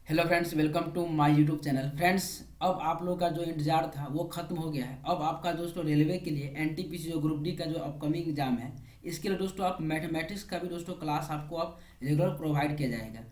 Hello friends, welcome to my YouTube channel. Friends, अब आप लोगों का जो इंतजार था वो खत्म हो गया है। अब आपका दोस्तों रेलवे के लिए एनटीपीसी जो ग्रुप डी का जो अपकमिंग एग्जाम है, इसके लिए दोस्तों आप मैथमेटिक्स का भी दोस्तों क्लास आपको अब रेगुलर प्रोवाइड किया जाएगा।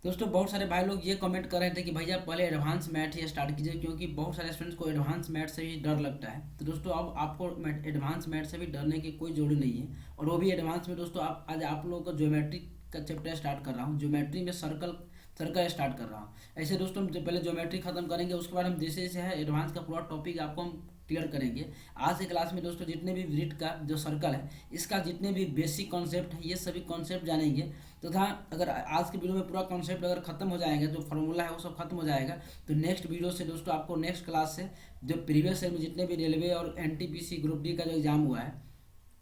दोस्तों बहुत सारे भाई लोग ये कमेंट कर रहे थे कि भैया पहले एडवांस मैथ ही स्टार्ट कीजिए, क्योंकि बहुत सारे स्टूडेंट्स को एडवांस मैथ से भी डर लगता है। तो दोस्तों अब आपको एडवांस मैथ से भी डरने की कोई जरूरत नहीं है। और वो भी एडवांस में दोस्तों आप आज आप लोगों का ज्योमेट्री का चैप्टर स्टार्ट कर रहा हूँ। ज्योमेट्री में सर्कल सर्कल स्टार्ट कर रहा हूँ। ऐसे दोस्तों हम पहले ज्योमेट्री खत्म करेंगे, उसके बाद हम जैसे जैसे है एडवांस का पूरा टॉपिक आपको हम क्लियर करेंगे। आज के क्लास में दोस्तों जितने भी वृत्त का जो सर्कल है, इसका जितने भी बेसिक कॉन्सेप्ट है, ये सभी कॉन्सेप्ट जानेंगे। तथा अगर आज के वीडियो में पूरा कॉन्सेप्ट अगर खत्म हो जाएगा, जो फार्मूला है वो सब खत्म हो जाएगा, तो नेक्स्ट वीडियो से दोस्तों आपको नेक्स्ट क्लास से जो प्रीवियस ईयर में जितने भी रेलवे और एनटीपीसी ग्रुप डी का जो एग्जाम हुआ है,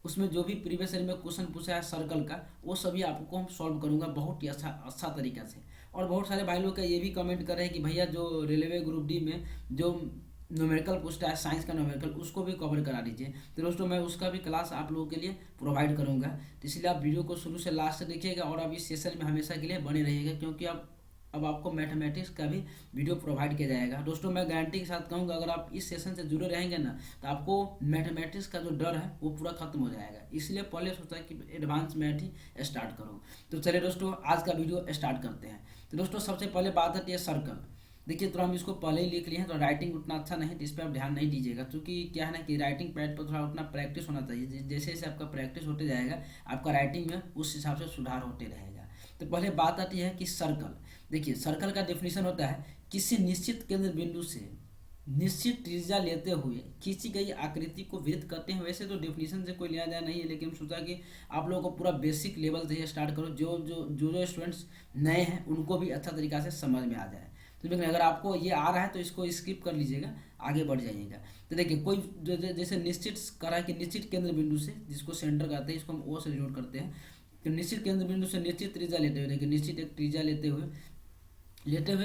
उसमें जो भी प्रीवियस ईयर में क्वेश्चन पूछा है सर्कल का, वो सभी आपको हम सॉल्व करूंगा बहुत ही अच्छा अच्छा तरीका से। और बहुत सारे भाई लोग का ये भी कमेंट कर रहे हैं कि भैया जो रेलवे ग्रुप डी में जो न्यूमेरिकल पूछता है, साइंस का न्यूमेरिकल, उसको भी कवर करा दीजिए। तो दोस्तों मैं उसका भी क्लास आप लोगों के लिए प्रोवाइड करूंगा। तो इसलिए आप वीडियो को शुरू से लास्ट तक देखिएगा और आप इस सेशन में हमेशा के लिए बने रहिएगा, क्योंकि अब आपको मैथमेटिक्स का भी वीडियो प्रोवाइड किया जाएगा। दोस्तों मैं गारंटी के साथ कहूँगा, अगर आप इस सेशन से जुड़े रहेंगे ना, तो आपको मैथमेटिक्स का जो डर है वो पूरा खत्म हो जाएगा। इसलिए पहले सोचा कि एडवांस मैथ ही स्टार्ट करो। तो चलिए दोस्तों आज का वीडियो स्टार्ट करते हैं। तो दोस्तों सबसे पहले बात आती है सर्कल। देखिए, तो हम इसको पहले ही लिख लिए हैं, तो राइटिंग उतना अच्छा नहीं, तो इस पर आप ध्यान नहीं दीजिएगा, क्योंकि क्या है ना कि राइटिंग पैड पर थोड़ा उतना प्रैक्टिस होना चाहिए। जैसे जैसे आपका प्रैक्टिस होते जाएगा, आपका राइटिंग में उस हिसाब से सुधार होते रहेगा। तो पहले बात आती है कि सर्कल। देखिए, सर्कल का डेफिनेशन होता है किसी निश्चित केंद्र बिंदु से निश्चित त्रिज्या लेते हुए खींची गई आकृति को वृत्त करते हैं। वैसे तो डेफिनेशन से कोई लेना देना नहीं है, लेकिन सोचा कि आप लोगों को पूरा बेसिक लेवल से स्टार्ट करो, जो स्टूडेंट्स नए हैं उनको भी अच्छा तरीका से समझ में आ जाए। तो लेकिन अगर आपको ये आ रहा है तो इसको स्किप कर लीजिएगा, आगे बढ़ जाइएगा। तो देखिए, कोई जैसे निश्चित करा है कि निश्चित केंद्र बिंदु से, जिसको सेंटर कहते हैं, इसको हम ओ से डिनोट करते हैं। तो निश्चित केंद्र बिंदु से निश्चित त्रिज्या लेते हुए, देखिए निश्चित एक त्रिज्या लेते हुए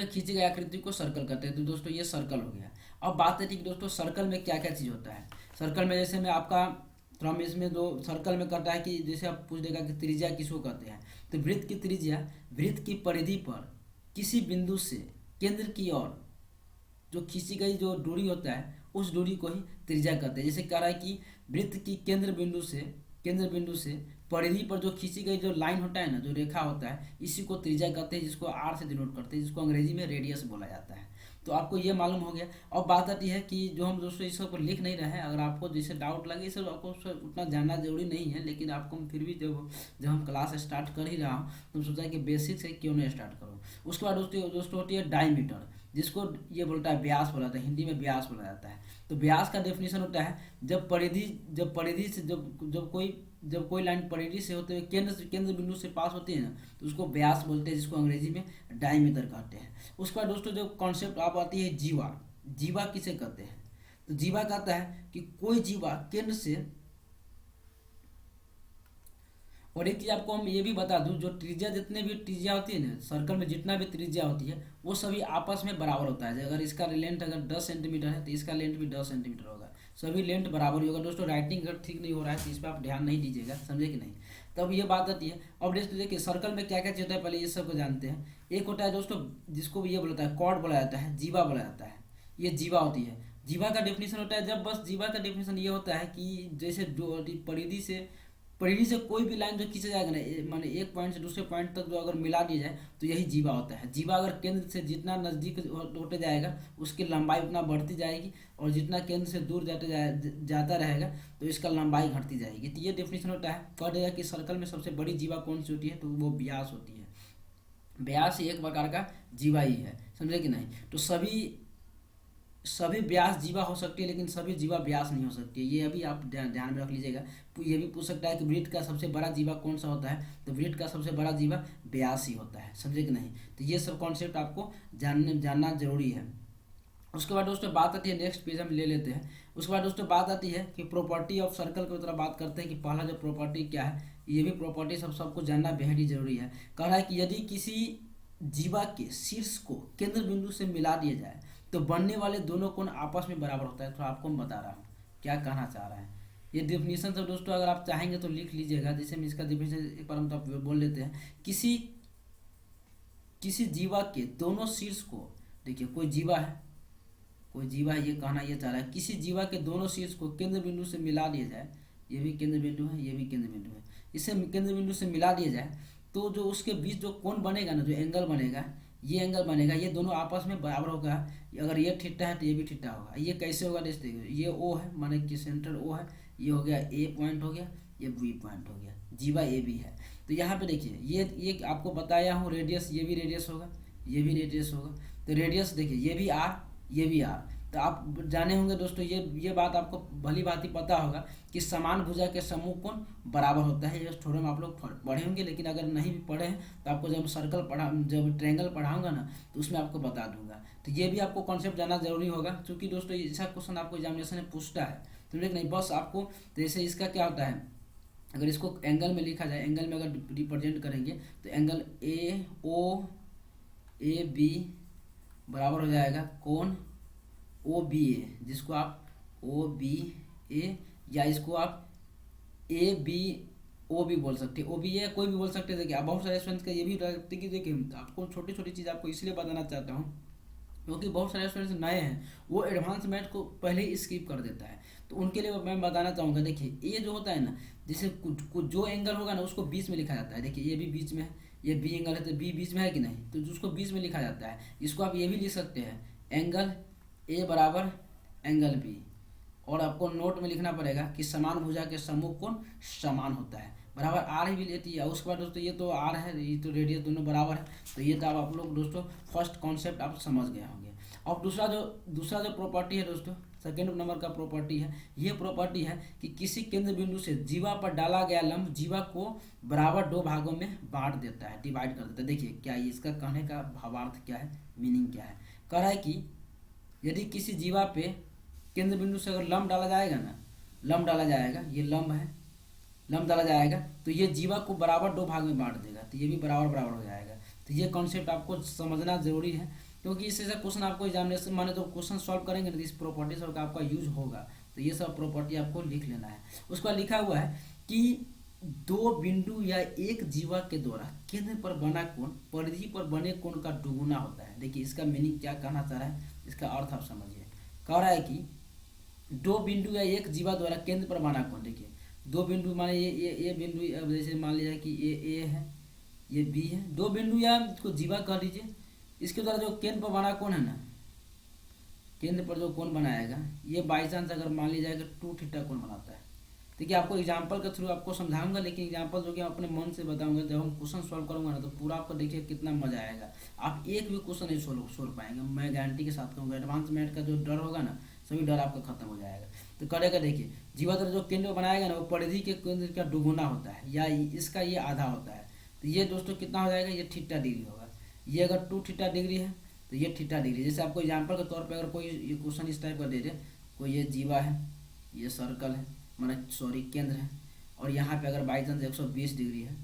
खींची गई आकृति को सर्कल करते हैं। तो दोस्तों ये सर्कल हो गया। अब बात है कि दोस्तों सर्कल में क्या क्या चीज़ होता है। सर्कल में जैसे मैं आपका थोड़ा हम इसमें जो सर्कल में करता है कि जैसे आप पूछ देगा कि त्रिज्या किसको कहते हैं, तो वृत्त की त्रिज्या वृत्त की परिधि पर किसी बिंदु से केंद्र की ओर जो खींची गई जो दूरी होता है, उस दूरी को ही त्रिज्या कहते हैं। जैसे कह रहा है कि वृत्त की केंद्र बिंदु से परिधि पर जो खींची गई जो लाइन होता है ना, जो रेखा होता है, इसी को त्रिज्या कहते हैं, जिसको आर से डिनोट करते हैं, जिसको अंग्रेजी में रेडियस बोला जाता है। तो आपको ये मालूम हो गया। अब बात आती है कि जो हम दोस्तों इस सबको लिख नहीं रहे हैं, अगर आपको जैसे डाउट लगे, इस सब आपको उतना जानना जरूरी नहीं है, लेकिन आपको हम फिर भी जब जब हम क्लास स्टार्ट कर ही रहा हूँ, तो सोचा कि बेसिक से क्यों नहीं स्टार्ट करो। उसके बाद दोस्तों होती है डायमीटर, जिसको ये बोलता है व्यास बोला जाता है, हिंदी में व्यास बोला जाता है। तो व्यास का डेफिनेशन होता है जब परिधि से जब कोई लाइन परिधि से होते हुए केंद्र बिंदु से पास होती है ना, तो उसको व्यास बोलते हैं, जिसको अंग्रेजी में डायमीटर कहते हैं। उसके बाद दोस्तों जो कॉन्सेप्ट आप आती है जीवा। जीवा किसे कहते हैं? तो जीवा कहता है कि कोई जीवा केंद्र से, और एक चीज आपको हम ये भी बता दूं, जो त्रिज्या जितने भी त्रिज्या होती है ना सर्कल में, जितना भी त्रिज्या होती है वो सभी आपस में बराबर होता है। अगर इसका लेंथ अगर 10 सेंटीमीटर है, तो इसका लेंथ भी 10 सेंटीमीटर होगा। सभी लेंथ बराबर ही होगा। दोस्तों राइटिंग अगर ठीक नहीं हो रहा है तो इस पर आप ध्यान नहीं दीजिएगा, समझे कि नहीं। तब ये बात आती है। अब दोस्तों देखिए, सर्कल में क्या क्या चीज होता है, पहले ये सब को जानते हैं। एक होता है दोस्तों जिसको ये बोलता है कॉर्ड बोला जाता है, जीवा बोला जाता है। ये जीवा होती है। जीवा का डेफिनेशन होता है, जब बस जीवा का डेफिनेशन ये होता है कि जैसे परिधि से कोई भी लाइन जो खींचा जाएगा ना, माने एक पॉइंट से दूसरे पॉइंट तक जो अगर मिला दिया जाए, तो यही जीवा होता है। जीवा अगर केंद्र से जितना नज़दीक होते जाएगा, उसकी लंबाई उतना बढ़ती जाएगी, और जितना केंद्र से दूर जाता रहेगा, तो इसका लंबाई घटती जाएगी। तो ये डेफिनेशन होता है। कह देगा कि सर्कल में सबसे बड़ी जीवा कौन सी होती है, तो वो व्यास होती है। व्यास एक प्रकार का जीवा ही है, समझे कि नहीं। तो सभी व्यास जीवा हो सकती है, लेकिन सभी जीवा व्यास नहीं हो सकती है। ये अभी आप ध्यान में रख लीजिएगा। ये भी पूछ सकता है कि वृत्त का सबसे बड़ा जीवा कौन सा होता है, तो वृत्त का सबसे बड़ा जीवा व्यास ही होता है, समझे कि नहीं। तो ये सब कॉन्सेप्ट आपको जानना जरूरी है। उसके बाद दोस्तों बात आती है, नेक्स्ट पेज हम ले लेते हैं। उसके बाद दोस्तों बात आती है कि प्रॉपर्टी ऑफ सर्कल की तरह बात करते हैं कि पहला जो प्रॉपर्टी क्या है, ये भी प्रॉपर्टी सबको जानना बेहद ही जरूरी है। कह रहा है कि यदि किसी जीवा के शीर्ष को केंद्र बिंदु से मिला दिया जाए, तो बनने वाले दोनों कोण आपस में बराबर होता है। तो आपको मैं बता रहा हूँ क्या कहना चाह रहा है। ये डेफिनेशन सब दोस्तों अगर आप चाहेंगे तो लिख लीजिएगा। जैसे हम इसका डेफिनेशन एक बार हम तो बोल लेते हैं। किसी जीवा के दोनों शीर्ष को, देखिए कोई जीवा है, ये कहना ये चाह रहा है किसी जीवा के दोनों शीर्ष को केंद्र बिंदु से मिला दिया जाए, ये भी केंद्र बिंदु है, ये भी केंद्र बिंदु है, इसे केंद्र बिंदु से मिला दिया जाए तो जो उसके बीच जो कोण बनेगा ना, जो एंगल बनेगा, ये एंगल बनेगा, ये दोनों आपस में बराबर होगा। अगर ये थीटा है तो ये भी थीटा होगा। ये कैसे होगा देखते हैं, ये ओ है, माने कि सेंटर ओ है, ये हो गया ए पॉइंट हो गया, ये बी पॉइंट हो गया, जीवा ए बी है। तो यहाँ पे देखिए ये आपको बताया हूँ रेडियस, ये भी रेडियस होगा, ये भी रेडियस होगा। तो रेडियस देखिए ये भी आर, ये भी आर। तो आप जाने होंगे दोस्तों, ये बात आपको भली भांति पता होगा कि समान भुजा के समूह कोण बराबर होता है। ये थोड़े में आप लोग पढ़े होंगे, लेकिन अगर नहीं भी पढ़े हैं तो आपको जब ट्रायंगल पढ़ाऊंगा ना तो उसमें आपको बता दूंगा। तो ये भी आपको कॉन्सेप्ट जानना जरूरी होगा, क्योंकि दोस्तों ऐसा क्वेश्चन आपको एग्जामिनेशन में पूछता है। तो लेकिन नहीं, बस आपको जैसे इसका क्या होता है, अगर इसको एंगल में लिखा जाए, एंगल में अगर रिप्रेजेंट करेंगे तो angle A O A B बराबर हो जाएगा कोण ओ बी ए, जिसको आप ओ बी ए या इसको आप ए बी ओ भी बोल सकते हैं, ओ बी ए कोई भी बोल सकते हैं। देखिए आप बहुत सारे स्टूडेंट्स का ये भी रहती कि देखिए आपको छोटी छोटी चीज़ आपको इसलिए बताना चाहता हूँ क्योंकि बहुत सारे स्टूडेंट्स नए हैं, वो एडवांस मैथ को पहले ही स्किप कर देता है। तो उनके लिए मैं बताना चाहूँगा, देखिए ये जो होता है ना, जैसे कुछ जो एंगल होगा ना उसको बीच में लिखा जाता है। देखिए ये भी बीच में है, ये बी एंगल है तो बी बीच में है कि नहीं, तो उसको बीच में लिखा जाता है। इसको आप ये भी लिख सकते हैं, एंगल ए बराबर एंगल बी, और आपको नोट में लिखना पड़ेगा कि समान भुजा के समूह कोण समान होता है, बराबर आर ही भी लेती है। उसके बाद दोस्तों ये तो आर है, ये तो रेडियस दोनों बराबर है। तो ये तो आप लोग दोस्तों फर्स्ट कॉन्सेप्ट आप समझ गए होंगे। और दूसरा जो प्रॉपर्टी है दोस्तों, सेकेंड नंबर का प्रॉपर्टी है, ये प्रॉपर्टी है कि किसी केंद्र बिंदु से जीवा पर डाला गया लंब जीवा को बराबर दो भागों में बांट देता है, डिवाइड कर देता है। देखिए क्या इसका कहने का भावार्थ क्या है, मीनिंग क्या है। कह रहा है कि यदि किसी जीवा पे केंद्र बिंदु से अगर लंब डाला जाएगा ना, लंब डाला जाएगा, ये लंब है, लंब डाला जाएगा तो ये जीवा को बराबर दो भाग में बांट देगा, तो ये भी बराबर बराबर हो जाएगा। तो ये कॉन्सेप्ट आपको समझना जरूरी है, क्योंकि इससे क्वेश्चन आपको एग्जामिनेशन माने तो क्वेश्चन सॉल्व करेंगे ना, इस प्रॉपर्टी सब का आपका यूज होगा। तो ये सब प्रॉपर्टी आपको लिख लेना है। उसके बाद लिखा हुआ है कि दो बिंदु या एक जीवा के द्वारा केंद्र पर बना कोण परिधि पर बने कोण का दुगुना होता है। देखिए इसका मीनिंग क्या कहना चाह रहा है, इसका अर्थ आप समझिए। कह रहा है कि दो बिंदु या एक जीवा द्वारा केंद्र पर बना कोण, देखिए दो बिंदु माने ये बिंदु, अब जैसे मान लीजिए कि ये ए है, ये बी है, दो बिंदु या इसको जीवा कह लीजिए, इसके द्वारा जो केंद्र पर बना कोण है ना, केंद्र पर जो कोण बनाएगा, ये बाई चांस अगर मान लीजिए कि 2 थीटा कोण बनाता है। देखिए आपको एग्जाम्पल के थ्रू आपको समझाऊंगा, लेकिन एग्जाम्पल जो कि अपने मन से बताऊंगा, जब हम क्वेश्चन सॉल्व करूंगा ना तो पूरा आपको देखिए कितना मजा आएगा। आप एक भी क्वेश्चन नहीं सोल्व पाएंगे, मैं गारंटी के साथ कहूँगा। एडवांस मैथ का जो डर होगा ना, सभी डर आपका खत्म हो जाएगा। तो करेगा देखिए, जीवा द्वारा जो केंद्र बनाएगा ना वो परिधि के केंद्र का दुगुना होता है, या इसका ये आधा होता है। तो ये दोस्तों कितना हो जाएगा, ये थीटा डिग्री होगा। ये अगर 2 थीटा डिग्री है तो ये थीटा डिग्री। जैसे आपको एग्जाम्पल के तौर पर अगर कोई ये क्वेश्चन इस टाइप का दे दे, कोई ये जीवा है, ये सर्कल है, माने सॉरी केंद्र है, और यहाँ पे अगर बाई चांस 120 डिग्री है,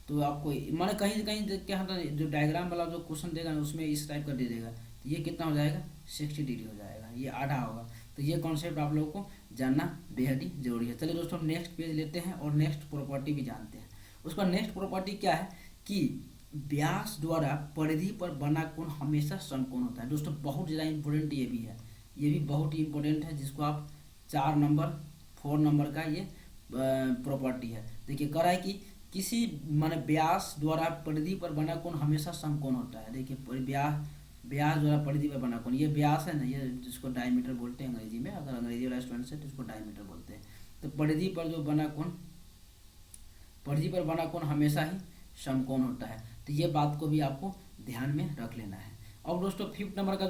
तो आपको माने कहीं कहीं क्या जो डायग्राम वाला जो क्वेश्चन देगा ना उसमें इस टाइप का दे देगा, तो ये कितना हो जाएगा, 60 डिग्री हो जाएगा, ये आधा होगा। तो ये कॉन्सेप्ट आप लोगों को जानना बेहद ही जरूरी है। चलिए दोस्तों नेक्स्ट पेज लेते हैं और नेक्स्ट प्रॉपर्टी भी जानते हैं। उसका नेक्स्ट प्रॉपर्टी क्या है कि व्यास द्वारा परिधि पर बना कोण हमेशा समकोण होता है। दोस्तों बहुत ज़्यादा इंपॉर्टेंट ये भी है, ये भी बहुत ही इंपॉर्टेंट है, जिसको आप 4 नंबर का ये प्रॉपर्टी है। देखिए कह रहा है कि किसी माने व्यास द्वारा परिधि पर बना कोण हमेशा समकोण होता है। देखिए व्यास द्वारा परिधि पर बना कोण, ये व्यास है ना, ये जिसको डायमीटर बोलते हैं अंग्रेजी में, अगर अंग्रेजी वाला स्टूडेंट है तो इसको डायमीटर बोलते हैं। तो परिधि पर बना कोण हमेशा ही समकोण होता है। तो ये बात को भी आपको ध्यान में रख लेना है। और दोस्तों फिफ्थ नंबर का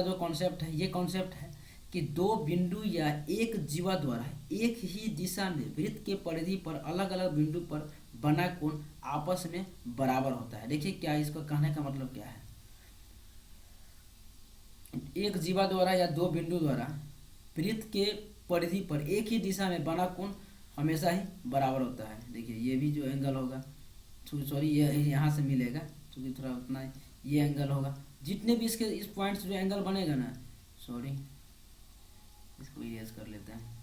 जो कॉन्सेप्ट है, ये कॉन्सेप्ट है कि दो बिंदु या एक जीवा द्वारा एक ही दिशा में वृत्त के परिधि पर अलग अलग बिंदु पर बना कोण आपस में बराबर होता है। देखिए क्या इसका कहने का मतलब क्या है, एक जीवा द्वारा या दो बिंदु द्वारा वृत्त के परिधि पर एक ही दिशा में बना कोण हमेशा ही बराबर होता है। देखिए ये भी जो एंगल होगा, सॉरी ये यहाँ से मिलेगा क्योंकि थोड़ा उतना ये एंगल होगा, जितने भी इसके इस पॉइंट से जो एंगल बनेगा ना, सॉरी इसको इरेज कर लेते हैं।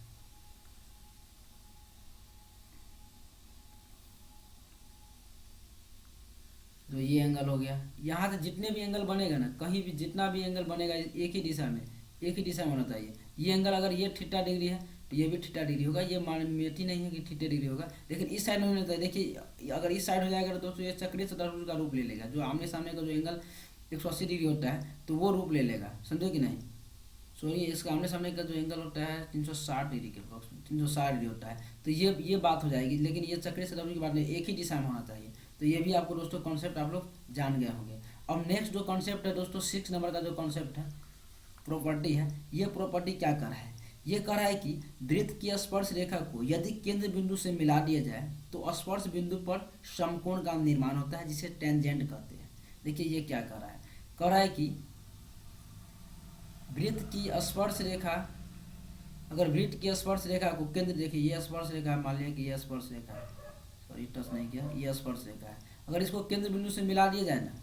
जो ये एंगल हो गया, यहाँ से जितने भी एंगल बनेगा ना, कहीं भी जितना भी एंगल बनेगा एक ही दिशा में, एक ही दिशा में होना चाहिए। ये एंगल अगर ये थीटा डिग्री है तो ये भी थीटा डिग्री होगा। ये मेथी नहीं है कि थीटा डिग्री होगा, लेकिन इस साइड में होना चाहिए। देखिए अगर इस साइड हो जाएगा तो दोस्तों ये चक्रीय चतुर्भुज का रूप ले लेगा। जो आमने सामने का जो एंगल 180 डिग्री होता है तो वो रूप ले लेगा, समझे कि नहीं। सॉरी, इसका आमने सामने का जो एंगल होता है 360 डिग्री के अप्रोक्स, 360 डिग्री होता है। तो ये बात हो जाएगी, लेकिन ये चक्रीय चतुर्भुज की बात नहीं, एक ही दिशा में होना चाहिए। तो ये भी आपको दोस्तों कॉन्सेप्ट आप लोग जान गए होंगे। अब नेक्स्ट जो कॉन्सेप्ट है दोस्तों 6 नंबर का जो कॉन्सेप्ट है, प्रॉपर्टी है। ये प्रॉपर्टी क्या कर रहा है, ये कह रहा है कि वृत्त की स्पर्श रेखा को यदि केंद्र बिंदु से मिला दिया जाए तो स्पर्श बिंदु पर समकोण का निर्माण होता है, जिसे टेंजेंट कहते हैं। देखिए ये क्या कर रहा है, कह रहा है कि वृत्त की स्पर्श रेखा, अगर वृत्त की स्पर्श रेखा को केंद्र, देखिए ये स्पर्श रेखा है, मान लिया कि ये स्पर्श रेखा है, सॉरी टच नहीं किया, ये स्पर्श रेखा है। अगर इसको केंद्र बिंदु से मिला दिया जाए ना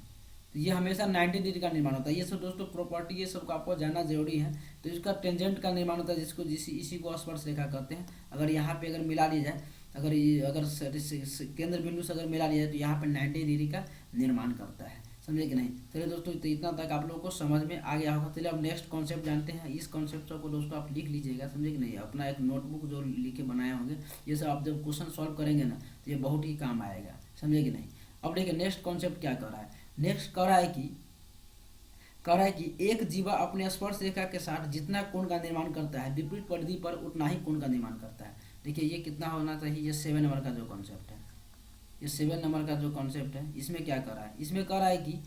तो ये हमेशा 90 डिग्री का निर्माण होता है। ये सब दोस्तों प्रॉपर्टी, ये सब आपको जानना जरूरी है। तो इसका टेंजेंट का निर्माण होता है, जिसको इसी को स्पर्श रेखा कहते हैं। अगर यहाँ पे अगर मिला लिया जाए, अगर केंद्र बिंदु से अगर मिला लिया जाए तो यहाँ पे 90 डिग्री का निर्माण करता है, समझे कि नहीं। चलिए दोस्तों, तो इतना तक आप लोगों को समझ में आ गया होगा। चलिए अब नेक्स्ट कॉन्सेप्ट जानते हैं। इस कॉन्सेप्ट को दोस्तों आप लिख लीजिएगा, समझे कि नहीं। अपना एक नोटबुक जो लिख के बनाए होंगे, ये सब आप जब क्वेश्चन सॉल्व करेंगे ना तो ये बहुत ही काम आएगा, समझे कि नहीं। अब देखिए नेक्स्ट कॉन्सेप्ट क्या कर रहा है। नेक्स्ट कह रहा है कि एक जीवा अपने स्पर्श रेखा के साथ जितना कोण का निर्माण करता है, विपरीत परिधि पर उतना ही कोण का निर्माण करता है। देखिए ये कितना होना चाहिए, ये 7 नंबर का जो कॉन्सेप्ट है, ये 7 नंबर का जो कॉन्सेप्ट है, इसमें क्या कर रहा है, इसमें कह रहा है कि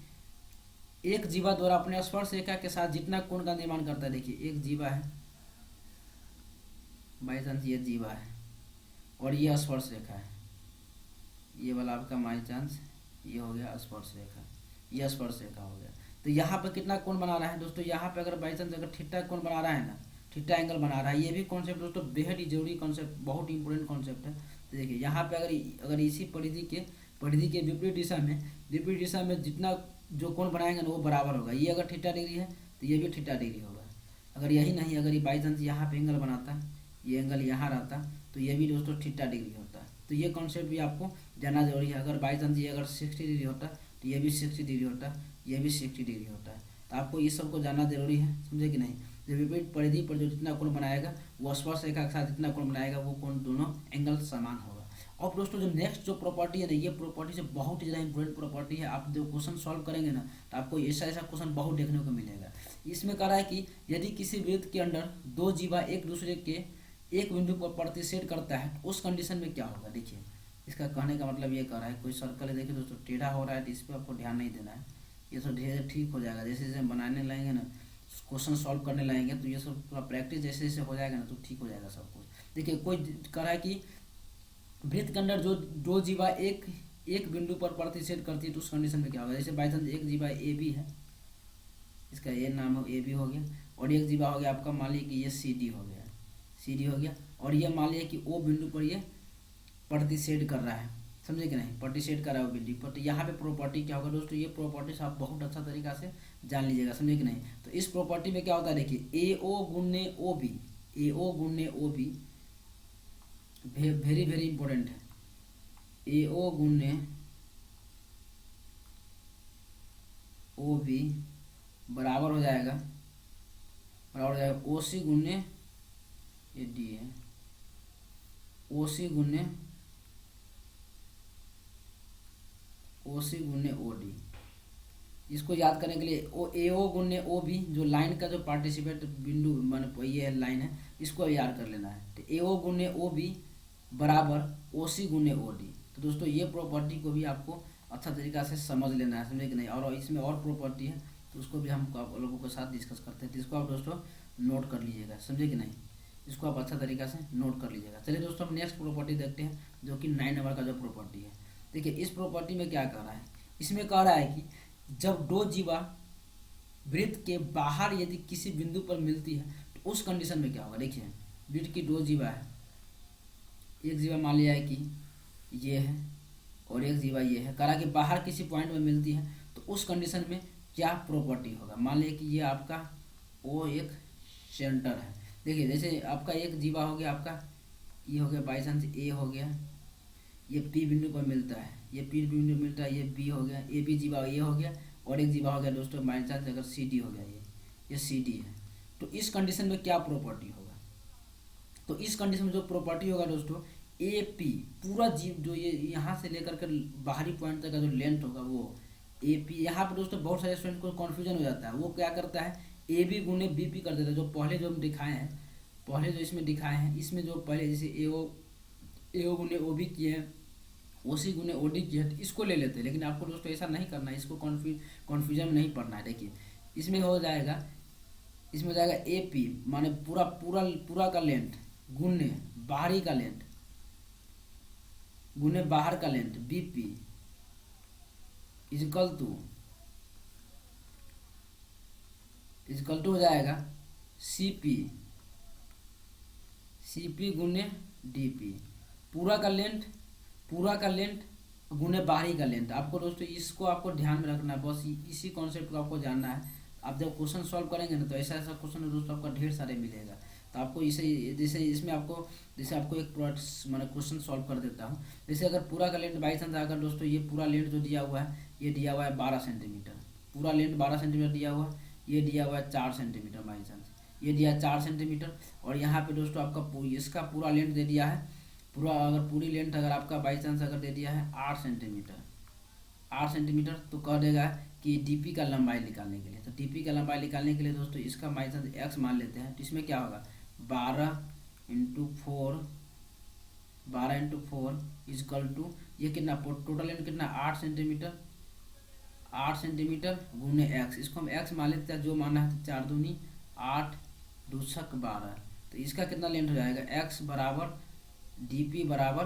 एक जीवा द्वारा अपने स्पर्श रेखा के साथ जितना कोण का निर्माण करता है। देखिए एक जीवा है, बाई चांस ये जीवा है और ये स्पर्श रेखा है, ये वाला आपका बाई चांस ये हो गया स्पर्श रेखा, ये स्पर्श रेखा हो गया। तो यहाँ पे कितना कोण बना रहा है दोस्तों, यहाँ पे अगर बाई चांस अगर थीटा कोण बना रहा है ना, थीटा एंगल बना रहा है। ये भी कॉन्सेप्ट दोस्तों बेहद ही जरूरी कॉन्सेप्ट, बहुत इंपॉर्टेंट कॉन्सेप्ट है। तो देखिए यहाँ पे अगर इसी परिधि के विपरीत दिशा में जितना जो कोण बनाएंगे ना वो बराबर होगा। ये अगर थीटा डिग्री है तो ये भी थीटा डिग्री होगा। अगर यही नहीं, अगर ये बाई चांस यहाँ पे एंगल बनाता, ये एंगल यहाँ रहता तो ये भी दोस्तों थीटा डिग्री होता है। तो ये कॉन्सेप्ट भी आपको जानना जरूरी है। अगर बाई चांस ये अगर 60 डिग्री होता तो ये भी 60 डिग्री होता, ये भी 60 डिग्री होता है। तो आपको ये सब को जानना जरूरी है, समझे कि नहीं। जो विपरीत परिधि पर जो जितना कोण बनाएगा वो स्पर्श रेखा के साथ जितना कोण बनाएगा वो कोण दोनों एंगल समान होगा। और दोस्तों जो नेक्स्ट जो प्रॉपर्टी है ना, ये प्रॉपर्टी से बहुत ही ज़्यादा इंपॉर्टेंट प्रॉपर्टी है। आप जो क्वेश्चन सॉल्व करेंगे ना तो आपको ऐसा क्वेश्चन बहुत देखने को मिलेगा। इसमें कह रहा है कि यदि किसी वृत्त के अंदर दो जीवा एक दूसरे के एक बिंदु पर प्रतिच्छेद करता है तो उस कंडीशन में क्या होगा। देखिए इसका कहने का मतलब ये कह रहा है, कोई सर्कल है, देखिए दोस्तों टेढ़ा हो रहा है तो इस पर आपको ध्यान नहीं देना है। ये सब धीरे धीरे ठीक हो जाएगा, जैसे जैसे बनाने लगेंगे ना, क्वेश्चन सॉल्व करने लगेंगे तो ये सब थोड़ा प्रैक्टिस जैसे जैसे हो जाएगा ना तो ठीक हो जाएगा सब कुछ। देखिए कोई कह रहा है कि वृत्त के अंदर जो दो जीवा एक बिंदु पर प्रतिच्छेद करती है तो उस कंडीशन में क्या होगा। जैसे बाई चांस एक जीवा ए बी है, इसका ए नाम हो ए बी हो गया, और एक जीवा हो गया आपका, मान लीजिए कि ये सी डी हो गया, और ये मान लिया कि ओ बिंदु पर ये प्रतिच्छेद कर रहा है, समझे कि नहीं, प्रतिच्छेद कर रहा है वो बिंदु पर। तो यहाँ पे प्रॉपर्टी क्या होगा दोस्तों, ये प्रॉपर्टी आप बहुत अच्छा तरीका से जान लीजिएगा, समझे कि नहीं। तो इस प्रॉपर्टी में क्या होता है, देखिए ए ओ गुणने O B very very important है। ए ओ गुणने ओ बी बराबर हो जाएगा ओ सी गुणने, ये डी है, ओ सी गुणने ओ डी। इसको याद करने के लिए ए ओ गुणने ओ बी, जो लाइन का जो पार्टिसिपेट बिंदु माने ये लाइन है, इसको याद कर लेना है। तो ए ओ गुणने ओ बी बराबर ओ सी गुणने ओ डी। तो दोस्तों ये प्रॉपर्टी को भी आपको अच्छा तरीका से समझ लेना है, समझे कि नहीं। और इसमें और प्रॉपर्टी है तो उसको भी हम आप लोगों के साथ डिस्कस करते हैं, तो इसको आप दोस्तों नोट कर लीजिएगा, समझे कि नहीं। इसको आप अच्छा तरीका से नोट कर लीजिएगा। चलिए दोस्तों हम नेक्स्ट प्रॉपर्टी देखते हैं, जो कि 9 नंबर का जो प्रॉपर्टी है। देखिए इस प्रॉपर्टी में क्या कह रहा है, इसमें कह रहा है कि जब दो जीवा वृत्त के बाहर यदि किसी बिंदु पर मिलती है तो उस कंडीशन में क्या होगा। देखिए वृत्त की दो जीवा है, एक जीवा मान लिया है कि ये है और एक जीवा ये है, कह रहा कि बाहर किसी पॉइंट में मिलती है तो उस कंडीशन में क्या प्रॉपर्टी होगा। मान लिया कि ये आपका ओ एक सेंटर है। देखिए जैसे आपका एक जीवा हो गया, आपका ये हो गया बाई चांस ए हो गया, ये पी बिंदु पर मिलता है, ये पी बिंदु मिल रहा है, ये बी हो गया, ए बी जीवा ये हो गया, और एक जीवा हो गया दोस्तों बाई चांस अगर सी डी हो गया, ये सी डी है। तो इस कंडीशन में क्या प्रॉपर्टी होगा, तो इस कंडीशन में जो प्रॉपर्टी होगा दोस्तों, ए पी पूरा जीव जो ये यहाँ से लेकर के बाहरी पॉइंट तक का जो लेंथ होगा वो ए पी। यहाँ पर दोस्तों बहुत सारे स्टूडेंट को कन्फ्यूजन हो जाता है, वो क्या करता है ए बी गुने बी पी कर देता है। जो पहले जो हम दिखाए हैं, पहले जो इसमें दिखाए हैं, इसमें जो पहले जैसे ए ओ गुने ओ बी किए हैं, ओ सी गुने ओ डी किए हैं, तो इसको ले लेते हैं। लेकिन आपको दोस्तों ऐसा नहीं करना है, इसको कन्फ्यूजन में नहीं पड़ना है। देखिए इसमें हो जाएगा, इसमें हो जाएगा ए पी माने पूरा पूरा पूरा का लेंथ गुने बाहरी का लेंथ गुने बाहर का length B P is equal to हो जाएगा सी पी गुने डी पी, पूरा का लेंथ गुने बाहरी का लेंथ। आपको दोस्तों इसको आपको ध्यान में रखना है, बस इसी कॉन्सेप्ट को आपको जानना है। आप जब क्वेश्चन सॉल्व करेंगे ना तो ऐसा ऐसा क्वेश्चन दोस्तों आपका ढेर सारे मिलेगा। तो आपको इसे जैसे इसमें आपको जैसे आपको एक मैंने क्वेश्चन सॉल्व कर देता हूँ। जैसे अगर पूरा का लेंथ बाई चांस अगर दोस्तों ये पूरा लेंथ जो दिया हुआ है, ये दिया हुआ है 12 सेंटीमीटर, पूरा लेंथ 12 सेंटीमीटर दिया हुआ है, ये दिया हुआ है 4 सेंटीमीटर बाई चांस, ये दिया है 4 सेंटीमीटर, और यहाँ पे दोस्तों आपका इसका पूरा लेंथ दे दिया है, पूरा अगर पूरी लेंथ अगर आपका बाई चांस अगर दे दिया है 8 सेंटीमीटर, तो कह देगा कि डीपी का लंबाई निकालने के लिए। तो डीपी का लंबाई निकालने के लिए दोस्तों इसका बाई चांस एक्स मान लेते हैं। तो इसमें क्या होगा 12 इंटू फोर इजकल टू ये कितना टोटल लेंथ कितना 8 सेंटीमीटर गुने एक्स। इसको हम एक्स मान लेते हैं, जो माना है 4 दूनी 8 दूसक 12। तो इसका कितना लेंथ हो जाएगा एक्स बराबर डीपी बराबर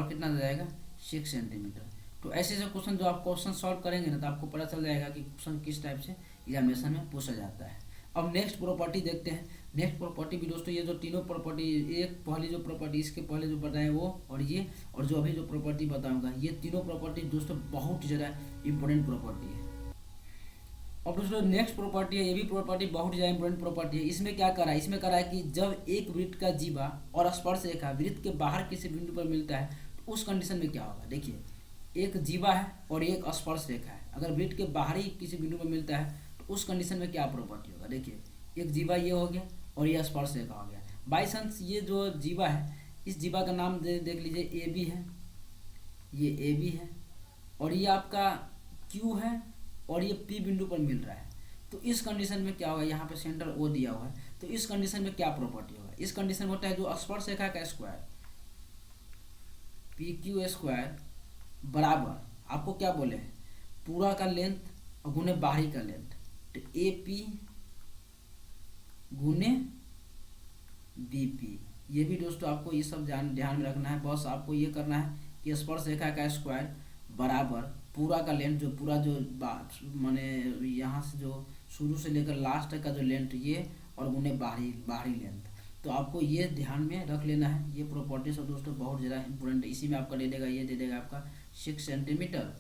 कितना हो जाएगा 6 सेंटीमीटर। तो ऐसे ऐसे क्वेश्चन जो आप क्वेश्चन सॉल्व करेंगे ना तो आपको पता चल जाएगा कि क्वेश्चन किस टाइप से एग्जामिनेशन में पूछा जाता है। अब नेक्स्ट प्रॉपर्टी देखते हैं। नेक्स्ट प्रॉपर्टी भी दोस्तों ये जो तीनों प्रॉपर्टी, एक पहली जो प्रॉपर्टी इसके पहले जो बताएं वो, और ये और जो अभी जो प्रॉपर्टी बताऊंगा, ये तीनों प्रॉपर्टी दोस्तों बहुत ज़्यादा इंपॉर्टेंट प्रॉपर्टी है। अब दोस्तों नेक्स्ट प्रॉपर्टी है, ये भी प्रॉपर्टी बहुत ज़्यादा इंपॉर्टेंट प्रॉपर्टी है। इसमें क्या करा है, इसमें करा है कि जब एक वृत्त का जीवा और स्पर्श रेखा वृत्त के बाहर किसी बिंदु पर मिलता है तो उस कंडीशन में क्या होगा। देखिए एक जीवा है और एक स्पर्श रेखा है, अगर वृत्त के बाहरी किसी बिंदु पर मिलता है तो उस कंडीशन में क्या प्रॉपर्टी होगा। देखिए एक जीवा ये हो गया और ये स्पर्श रेखा हो गया। बाई चांस ये जो जीवा है, इस जीवा का नाम देख लीजिए ए बी है, ये ए बी है, और ये आपका क्यू है, और ये पी बिंदु पर मिल रहा है। तो इस कंडीशन में क्या होगा, यहाँ पे सेंटर ओ दिया हुआ है, तो इस कंडीशन में क्या प्रॉपर्टी होगा। इस कंडीशन में होता है जो स्पर्श रेखा का स्क्वायर पी क्यू स्क्वायर बराबर आपको क्या बोले हैं पूरा का लेंथ और गुने बाहरी का लेंथ। तो ए पी गुने बी पी, ये भी दोस्तों आपको ये सब ध्यान में रखना है। बस आपको ये करना है कि स्पर्श रेखा का स्क्वायर बराबर पूरा का लेंथ, जो पूरा जो माने यहाँ से जो शुरू से लेकर लास्ट तक का जो लेंथ ये, और गुने बाहरी लेंथ। तो आपको ये ध्यान में रख लेना है। ये प्रॉपर्टी सब दोस्तों बहुत ज़्यादा इंपॉर्टेंट है। इसी में आपका दे देगा, ये दे देगा आपका 6 सेंटीमीटर,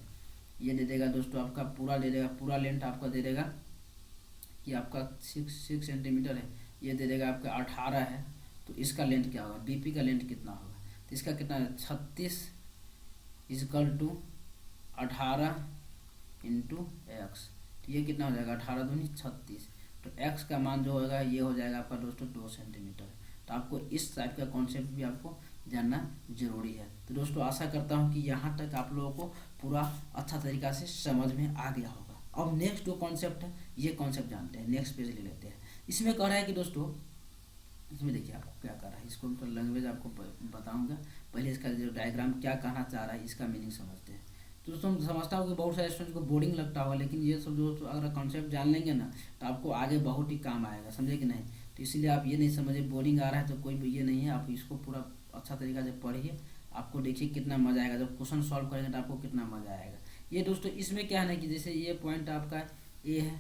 ये दे देगा दोस्तों आपका पूरा दे देगा, पूरा लेंथ आपका दे देगा कि आपका 6 सेंटीमीटर है, ये दे देगा आपका 18 है। तो इसका लेंथ क्या होगा, बीपी का लेंथ कितना होगा, तो इसका कितना है 36 इजकल टू 18 इंटू एक्स। तो ये कितना हो जाएगा 18 दूनी 36। तो एक्स का मान जो होगा ये हो जाएगा आपका दोस्तों 2 सेंटीमीटर। तो आपको इस टाइप का कॉन्सेप्ट भी आपको जानना जरूरी है। तो दोस्तों आशा करता हूँ कि यहाँ तक आप लोगों को पूरा अच्छा तरीका से समझ में आ गया होगा। अब नेक्स्ट जो कॉन्सेप्ट है, ये कॉन्सेप्ट जानते हैं। नेक्स्ट पेज ले लेते हैं। इसमें कह रहा है कि दोस्तों, इसमें देखिए आपको क्या कर रहा है, इसको तो लैंग्वेज आपको बताऊंगा। पहले इसका जो डायग्राम क्या कहना चाह रहा है इसका मीनिंग समझते हैं। तो दोस्तों समझता हूँ कि बहुत सारे स्टूडेंट्स को बोरिंग लगता होगा, लेकिन ये सब दोस्तों अगर कॉन्सेप्ट जान लेंगे ना तो आपको आगे बहुत ही काम आएगा, समझे कि नहीं। तो इसीलिए आप ये नहीं समझे बोरिंग आ रहा है तो कोई ये नहीं है, आप इसको पूरा अच्छा तरीका से पढ़िए। आपको देखिए कितना मज़ा आएगा जब क्वेश्चन सॉल्व करेंगे, तो आपको कितना मज़ा आएगा। ये दोस्तों इसमें क्या है ना कि जैसे ये पॉइंट आपका ए है,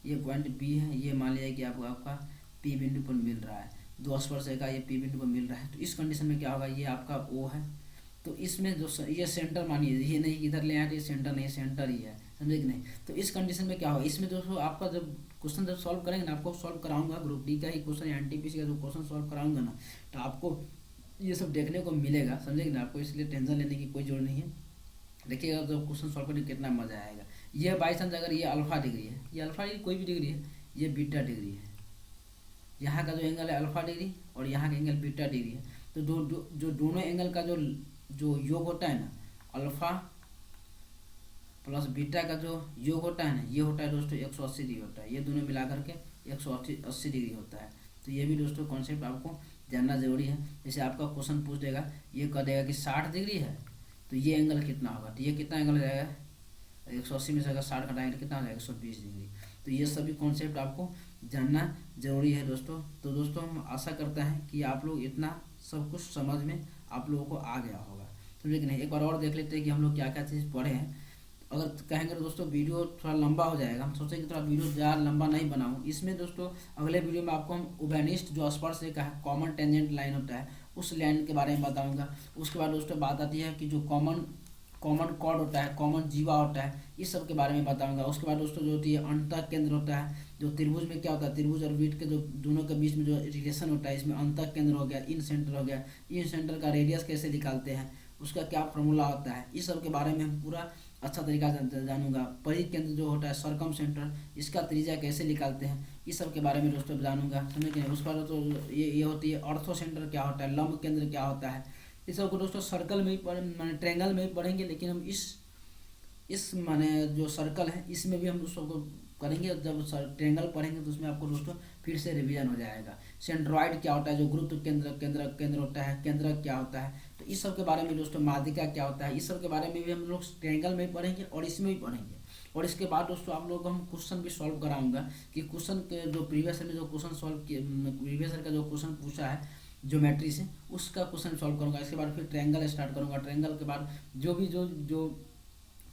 ये पॉइंट बी है, ये मान लिया कि आपका पी बिंदु पर मिल रहा है, 2 स्पर्श रेखा ये पी बिंदु पर मिल रहा है। तो इस कंडीशन में क्या होगा, ये आपका ओ है, तो इसमें जो ये सेंटर मानिए, ये नहीं इधर ले आए तो ये सेंटर नहीं, सेंटर ही है, समझे कि नहीं। तो इस कंडीशन में क्या होगा, इसमें दोस्तों आपका जब क्वेश्चन जब सॉल्व करेंगे ना, आपको सॉल्व कराऊंगा ग्रुप डी का ही क्वेश्चन या एनटीपीसी का जो क्वेश्चन सॉल्व कराऊंगा ना, तो आपको ये सब देखने को मिलेगा, समझेंगे ना, आपको इसलिए टेंशन लेने की कोई जरूरत नहीं है। देखिएगा तो क्वेश्चन सॉल्व करने कितना मजा आएगा। ये बाई चांस अगर ये अल्फा डिग्री है, ये अल्फा डिग्री कोई भी डिग्री है, ये बीटा डिग्री है, यहाँ का जो एंगल है अल्फा डिग्री और यहाँ का एंगल बीटा डिग्री है, तो जो दोनों एंगल का जो जो योग होता है ना, अल्फा प्लस बीटा का जो योग होता है ना, ये होता है दोस्तों 180 डिग्री होता है, ये दोनों मिला करके 180 डिग्री होता है। तो ये भी दोस्तों कॉन्सेप्ट आपको जानना जरूरी है। जैसे आपका क्वेश्चन पूछ देगा, ये कह देगा कि 60 डिग्री है, तो ये एंगल कितना होगा, तो ये कितना एंगल हो जाएगा, 180 में से अगर 60 घटाएंगे तो कितना हो जाएगा, 120 डिग्री। तो ये सभी कॉन्सेप्ट आपको जानना जरूरी है दोस्तों। तो दोस्तों हम आशा करते हैं कि आप लोग इतना सब कुछ समझ में आप लोगों को आ गया होगा। तो लेकिन एक बार और देख लेते हैं कि हम लोग क्या क्या चीज़ पढ़े हैं। अगर कहेंगे तो दोस्तों वीडियो थोड़ा लंबा हो जाएगा, हम सोचें कि थोड़ा वीडियो ज़्यादा लंबा नहीं बनाऊं। इसमें दोस्तों अगले वीडियो में आपको हम उभयनिष्ठ जो स्पर्श रेखा है, कॉमन टेंजेंट लाइन होता है, उस लाइन के बारे में बताऊंगा। उसके बाद दोस्तों बात आती है कि जो कॉमन कॉर्ड होता है, कॉमन जीवा होता है, इस सब के बारे में बताऊंगा। उसके बाद दोस्तों जो होती है अंतः केंद्र होता है, जो त्रिभुज में क्या होता है, त्रिभुज और वृत्त के जो दोनों के बीच में जो रिलेशन होता है, इसमें अंतः केंद्र हो गया, इन सेंटर हो गया, इन सेंटर का रेडियस कैसे निकालते हैं, उसका क्या फॉर्मूला होता है, इस सब के बारे में हम पूरा अच्छा तरीका से जानूंगा। परिध केंद्र जो होता है सर्कम सेंटर, इसका त्रिज्या कैसे निकालते हैं, इस सब के बारे में दोस्तों जानूंगा, समझे कि नहीं। उसके बाद तो ये होती है ऑर्थो सेंटर क्या होता है, लंब केंद्र क्या होता है, इस सब को दोस्तों सर्कल में ही माने ट्रेंगल में ही पढ़ेंगे, लेकिन हम इस माने जो सर्कल है इसमें भी हम दोस्तों को करेंगे। जब ट्रेंगल पढ़ेंगे तो उसमें आपको दोस्तों फिर से रिवीजन हो जाएगा। सेंट्रॉइड क्या होता है, जो गुरुत्व केंद्र केंद्र केंद्र होता है, केंद्र क्या होता है, तो इस सब के बारे में दोस्तों माध्यिका क्या होता है, इस सब के बारे में भी हम लोग ट्रेंगल में ही पढ़ेंगे और इसमें भी पढ़ेंगे। और इसके बाद दोस्तों आप लोग हम क्वेश्चन भी सॉल्व कराऊंगा कि क्वेश्चन के जो प्रीवियस में जो क्वेश्चन सॉल्व किए, प्रीवियस का जो क्वेश्चन पूछा है ज्योमेट्री से, उसका क्वेश्चन सॉल्व करूंगा। इसके बाद फिर ट्रायंगल स्टार्ट करूंगा। ट्रायंगल के बाद जो भी जो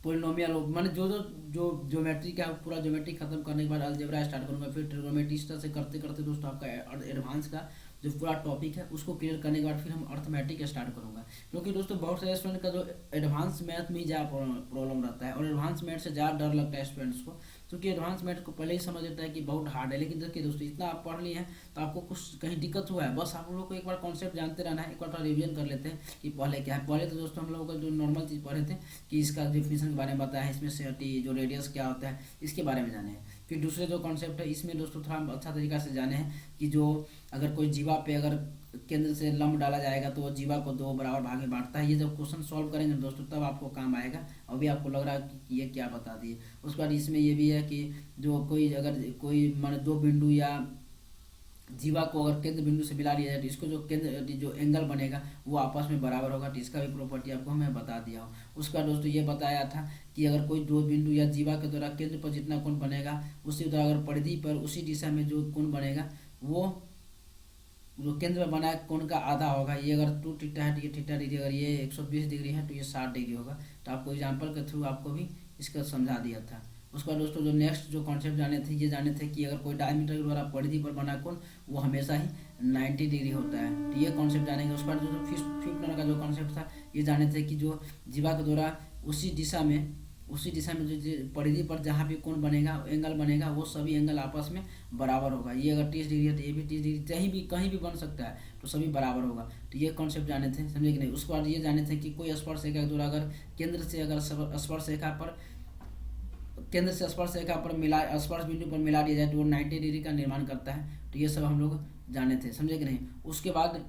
पोलिनोमियल माने जो ज्योमेट्री का पूरा ज्योमेट्री खत्म करने के बाद अलजेब्रा स्टार्ट करूंगा। फिर ट्रिग्नोमेट्री इस तरह से करते करते दोस्तों आपका एडवांस का जो पूरा टॉपिक है उसको क्लियर करने के बाद फिर हम अर्थमेटिक स्टार्ट करूंगा। क्योंकि दोस्तों बहुत सारे स्टूडेंट का जो एडवांस मैथ में ही ज़्यादा प्रॉब्लम रहता है और एडवांस मैथ से ज़्यादा डर लगता है स्टूडेंट्स को, क्योंकि एडवांस मैथ को पहले ही समझ लेता है कि बहुत हार्ड है। लेकिन देखिए दोस्तों, इतना आप पढ़ लिए हैं तो आपको कुछ कहीं दिक्कत हुआ है, बस आप लोग को एक बार कॉन्सेप्ट जानते रहना है। एक बार थोड़ा रिवीजन कर लेते हैं कि पहले क्या है। पहले तो दोस्तों हम लोगों को जो नॉर्मल चीज़ पढ़े थे कि इसका डिफिनेशन के बारे में बताया है, इसमें से जो रेडियस क्या होता है इसके बारे में जाने हैं। फिर दूसरे जो कॉन्सेप्ट है इसमें दोस्तों थोड़ा अच्छा तरीका से जाने हैं कि जो अगर कोई जीवा पे अगर केंद्र से लंब डाला जाएगा तो वो जीवा को दो बराबर भाग में बांटता है। ये जब क्वेश्चन सॉल्व करेंगे दोस्तों तब आपको काम आएगा। अभी आपको लग रहा है कि ये क्या बता दिए। उसके बाद इसमें ये भी है कि जो कोई अगर कोई मान दो बिंदु या जीवा को अगर केंद्र बिंदु से मिला लिया जाए तो इसको जो केंद्र जो एंगल बनेगा वो आपस में बराबर होगा। तो इसका भी प्रॉपर्टी आपको मैं बता दिया हूँ। उसका दोस्तों ये बताया था कि अगर कोई दो बिंदु या जीवा के द्वारा केंद्र पर जितना कोण बनेगा उसी तरह अगर परिधि पर उसी दिशा में जो कोण बनेगा वो जो केंद्र में बना कोण का आधा होगा। ये अगर 2 थीटा है तो ये थीटा डिग्री, अगर ये 120 डिग्री है तो ये 60 डिग्री होगा। तो आपको एग्जाम्पल के थ्रू आपको भी इसका समझा दिया था। उसके बाद दोस्तों जो नेक्स्ट जो कॉन्सेप्ट जाने थे ये जाने थे कि अगर कोई डायमीटर के द्वारा परिधि पर बना कोण वो हमेशा ही 90 डिग्री होता है। तो ये कॉन्सेप्ट जानेंगे। उसके बाद जो फिफ्थ नंबर का जो कॉन्सेप्ट था ये जाने थे कि जो जीवा के द्वारा उसी दिशा में जो परिधि पर जहाँ भी कोण बनेगा एंगल बनेगा वो सभी एंगल आपस में बराबर होगा। ये अगर 30 डिग्री है तो ये भी 30 डिग्री कहीं भी बन सकता है तो सभी बराबर होगा। तो ये कॉन्सेप्ट जाने थे, समझे कि नहीं। उसके बाद ये जाने थे कि कोई स्पर्श रेखा के द्वारा अगर केंद्र से अगर स्पर्श रेखा पर मिला स्पर्श बिंदु पर मिला दिया जाए तो वो 90 डिग्री का निर्माण करता है। तो ये सब हम लोग जाने थे, समझे कि नहीं। उसके बाद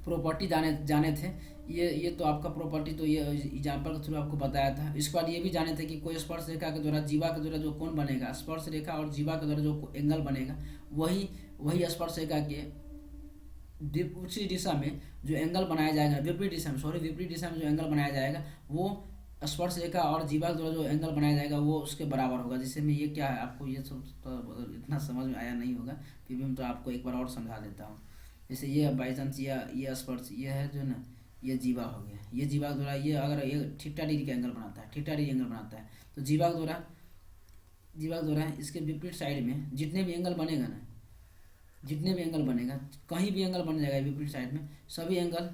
प्रॉपर्टी जाने थे। ये तो आपका प्रॉपर्टी तो ये एग्जाम्पल के थ्रू आपको बताया था। इसके बाद ये भी जाने थे कि कोई स्पर्श रेखा के द्वारा जीवा के द्वारा जो कोण बनेगा, स्पर्श रेखा और जीवा के द्वारा जो एंगल बनेगा वही स्पर्श रेखा के उसी दिशा में जो एंगल बनाया जाएगा, विपरीत दिशा में जो एंगल बनाया जाएगा वो स्पर्श रेखा और जीवा के द्वारा जो एंगल बनाया जाएगा वो उसके बराबर होगा। जिससे में ये क्या है, आपको ये सब तो इतना समझ में आया नहीं होगा, फिर भी मैं तो आपको एक बार और समझा देता हूँ। जैसे ये बाई चांस ये स्पर्श ये है जो ना ये जीवा हो गया। ये जीवा के द्वारा ये अगर ये थीटा डिग्री का एंगल बनाता है, तो जीवा के द्वारा इसके विपरीत साइड में जितने भी एंगल बनेगा कहीं भी एंगल बन जाएगा विपरीत साइड में, सभी एंगल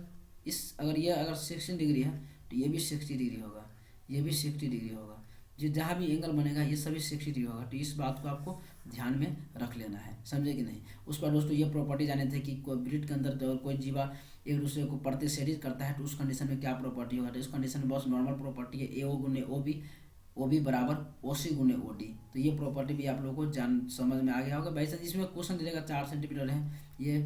अगर 60 डिग्री है तो ये भी 60 डिग्री होगा, ये भी 60 डिग्री होगा। जो जहाँ भी एंगल बनेगा ये सभी 60 डिग्री होगा। तो इस बात को आपको ध्यान में रख लेना है, समझे कि नहीं। उस पर दोस्तों ये प्रॉपर्टी जाने थे कि कोई ब्रिड के अंदर तो कोई जीवा एक दूसरे को प्रतिशेडित करता है तो उस कंडीशन में क्या प्रॉपर्टी होगा। तो इस कंडीशन में बहुत नॉर्मल प्रॉपर्टी है, ए ओ गुने ओ बी बराबर ओ सी गुने ओ डी। तो ये प्रॉपर्टी भी आप लोगों को जान समझ में आ गया होगा। वैसे इसमें क्वेश्चन दिलेगा 4 सेंटीमीटर है, ये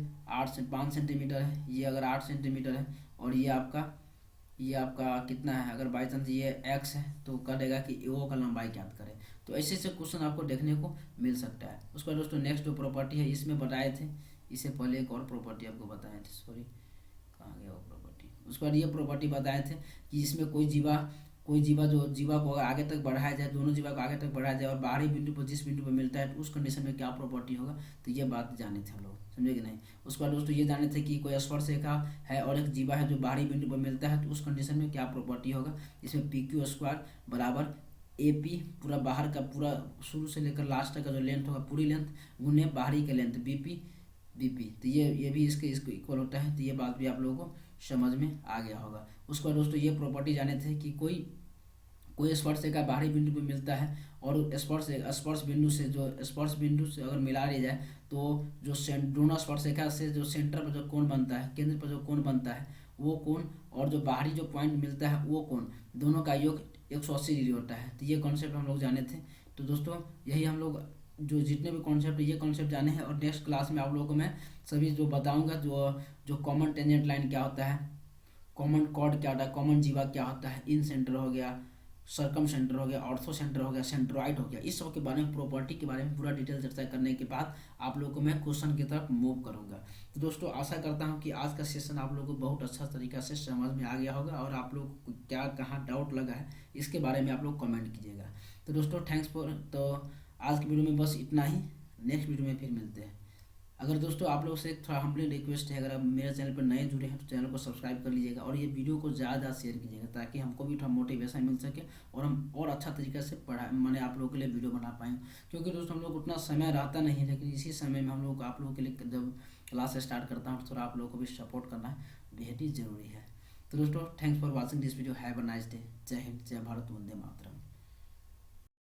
5 सेंटीमीटर है, ये अगर 8 सेंटीमीटर है और ये आपका कितना है, अगर बाई चांस ये एक्स है तो कहेगा कि ओ का लंबाई ज्ञात करें। तो ऐसे ऐसे क्वेश्चन आपको देखने को मिल सकता है। उसका दोस्तों नेक्स्ट जो प्रॉपर्टी है इसमें बताए थे, इससे पहले एक और प्रॉपर्टी आपको बताए थे, सॉरी कहाँ गया वो प्रॉपर्टी। उसके बाद ये प्रॉपर्टी बताए थे कि इसमें कोई जीवा जो जीवा को अगर आगे तक बढ़ाया जाए, दोनों जीवा को आगे तक बढ़ाया जाए और बाहरी बिंदु पर जिस बिंदु पर मिलता है तो उस कंडीशन में क्या प्रॉपर्टी होगा। तो ये बात जाने थे हम लोग, समझे कि नहीं। उसके बाद दोस्तों ये जाने थे कि कोई स्पर्शरेखा है और एक जीवा है जो बाहरी बिंदु पर मिलता है तो उस कंडीशन में क्या प्रॉपर्टी होगा। इसमें पी क्यू स्क्वायर बराबर ए पी पूरा बाहर का पूरा शुरू से लेकर लास्ट तक का जो लेंथ होगा पूरी लेंथ गुने बाहरी का लेंथ बी पी। तो ये भी इसको इक्वल होता है। तो ये बात भी आप लोगों को समझ में आ गया होगा। उसके बाद दोस्तों ये प्रॉपर्टी जाने थे कि कोई स्पर्शरेखा बाहरी बिंदु पे मिलता है और स्पर्श बिंदु से अगर मिला लिया जाए तो जो दोनों स्पर्शरेखा से जो सेंटर पर जो कोण बनता है, केंद्र पर जो कोण बनता है वो कोण और जो बाहरी जो पॉइंट मिलता है वो कोण, दोनों का योग 180 डिग्री होता है। तो ये कॉन्सेप्ट हम लोग जाने थे। तो दोस्तों यही हम लोग जो जितने भी कॉन्सेप्ट ये कॉन्सेप्ट जाने हैं और नेक्स्ट क्लास में आप लोगों को मैं सभी जो बताऊंगा, जो कॉमन टेंजेंट लाइन क्या होता है, कॉमन कॉर्ड क्या होता है, कॉमन जीवा क्या होता है, इन सेंटर हो गया, सर्कम सेंटर हो गया, ऑर्थो सेंटर हो गया, सेंट्रोइड हो गया, इस सब के बारे में प्रॉपर्टी के बारे में पूरा डिटेल चर्चा करने के बाद आप लोगों को मैं क्वेश्चन की तरफ मूव करूंगा। तो दोस्तों आशा करता हूं कि आज का सेशन आप लोगों को बहुत अच्छा तरीका से समझ में आ गया होगा और आप लोग को क्या कहाँ डाउट लगा है इसके बारे में आप लोग कमेंट कीजिएगा। तो दोस्तों थैंक्स फॉर, तो आज की वीडियो में बस इतना ही, नेक्स्ट वीडियो में फिर मिलते हैं। अगर दोस्तों आप लोग से थोड़ा हम्बली रिक्वेस्ट है, अगर आप मेरे चैनल पर नए जुड़े हैं तो चैनल को सब्सक्राइब कर लीजिएगा और ये वीडियो को ज़्यादा शेयर कीजिएगा ताकि हमको भी थोड़ा मोटिवेशन मिल सके और हम और अच्छा तरीके से मैंने आप लोगों के लिए वीडियो बना पाएँ। क्योंकि दोस्तों हम लोग उतना समय रहता नहीं है, लेकिन इसी समय में हम लोग आप लोगों के लिए जब क्लास स्टार्ट करता हूँ तो थोड़ा आप लोगों को भी सपोर्ट करना बेहद ही ज़रूरी है। तो दोस्तों thanks for watching this video, have a nice day. जय हिंद, जय भारत, वंदे मातरम।